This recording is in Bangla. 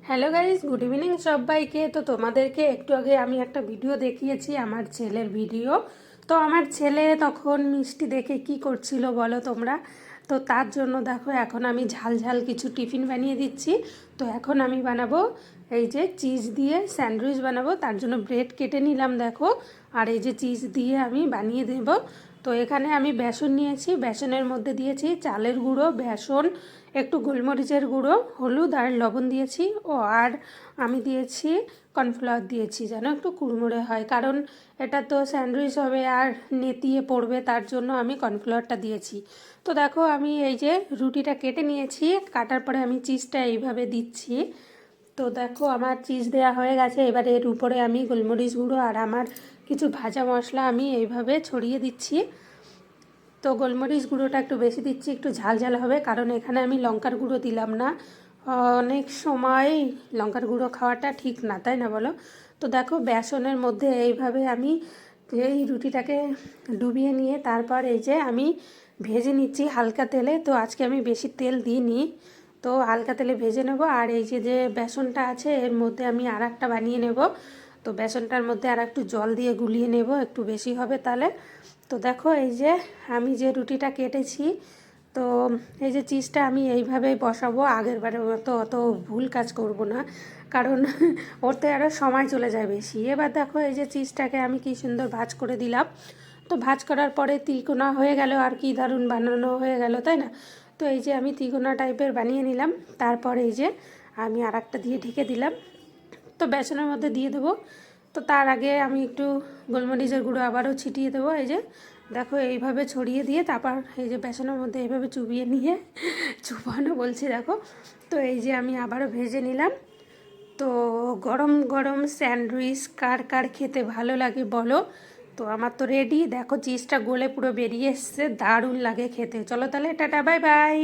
হ্যালো গাইস, গুড ইভিনিং সবাইকে। তো তোমাদেরকে একটু আগে আমি একটা ভিডিও দেখিয়েছি, আমার ছেলের ভিডিও। তো আমার ছেলে তখন মিষ্টি দেখে কি করছিল বলো তোমরা। তো তার জন্য দেখো এখন আমি ঝাল ঝাল কিছু টিফিন বানিয়ে দিচ্ছি। তো এখন আমি বানাবো এই যে চিজ দিয়ে স্যান্ডউইচ বানাবো, তার জন্য ব্রেড কেটে নিলাম দেখো। আর এই যে চিজ দিয়ে আমি বানিয়ে দেব। তো এখানে আমি বেসন নিয়েছি, বেসনের মধ্যে দিয়েছি চালের গুঁড়ো, বেসন, একটু গোলমরিচের গুঁড়ো, হলুদ আর লবণ দিয়েছি। আর আমি দিয়েছি কর্নফ্লাওয়ার দিয়েছি যেন একটু কুড়মুড়ে হয়, কারণ এটা তো স্যান্ডউইচ হবে আর নেতিয়ে পড়বে, তার জন্য আমি কর্নফ্লাওয়ারটা দিয়েছি। তো দেখো আমি এই যে রুটিটা কেটে নিয়েছি, কাটার পরে আমি চিজটা এইভাবে দিচ্ছি। তো দেখো আমার চিজ দেওয়া হয়ে গেছে। এবারে এর উপরে আমি গোলমরিচ গুঁড়ো আর আমার কিছু ভাজা মশলা আমি এইভাবে ছড়িয়ে দিচ্ছি। তো গোলমরিচ গুঁড়োটা একটু বেশি দিচ্ছি, একটু ঝাল ঝাল হবে, কারণ এখানে আমি লঙ্কার গুঁড়ো দিলাম না। অনেক সময় লঙ্কার গুঁড়ো খাওয়াটা ঠিক না, তাই না বলো? তো দেখো বেসনের মধ্যে এইভাবে আমি এই রুটিটাকে ডুবিয়ে নিয়ে তারপর এই যে আমি ভেজে নিচ্ছি হালকা তেলে। তো আজকে আমি বেশি তেল দিইনি, তো হালকা তেলে ভেজে নেব। আর এই যে যে বেসনটা আছে এর মধ্যে আমি আর একটা বানিয়ে নেব। তো বেসনটার মধ্যে আর একটু জল দিয়ে গুলিয়ে নেব, একটু বেশি হবে তাহলে। তো দেখো এই যে আমি যে রুটিটা কেটেছি, তো এই যে চিজটা আমি এইভাবেই বসাবো, আগের বারের মতো অত ভুল কাজ করব না, কারণ ওতে আরও সময় চলে যায় বেশি। এবার দেখো এই যে চিজটাকে আমি কি সুন্দর ভাজ করে দিলাম। তো ভাজ করার পরে তিকোনা হয়ে গেল, আর কি দারুণ বানানো হয়ে গেল, তাই না? তো এই যে আমি তিকোনা টাইপের বানিয়ে নিলাম। তারপর এই যে আমি আর একটা দিয়ে ঢেকে দিলাম। তো বেসনের মধ্যে দিয়ে দেবো। তো তার আগে আমি একটু গোলমরিচের গুঁড়ো আবারও ছিটিয়ে দেবো। এই যে দেখো এইভাবে ছড়িয়ে দিয়ে তারপর এই যে বেসনের মধ্যে এইভাবে চুবিয়ে নিয়ে চুবানো বলছি দেখো। তো এই যে আমি আবারও ভেজে নিলাম। তো গরম গরম স্যান্ডউইচ কার কার খেতে ভালো লাগে বলো। তো আমার তো রেডি, দেখো চিজটা গলে পুরো বেরিয়ে এসছে, দারুণ লাগে খেতে। চলো তাহলে টাটা, বাই বাই।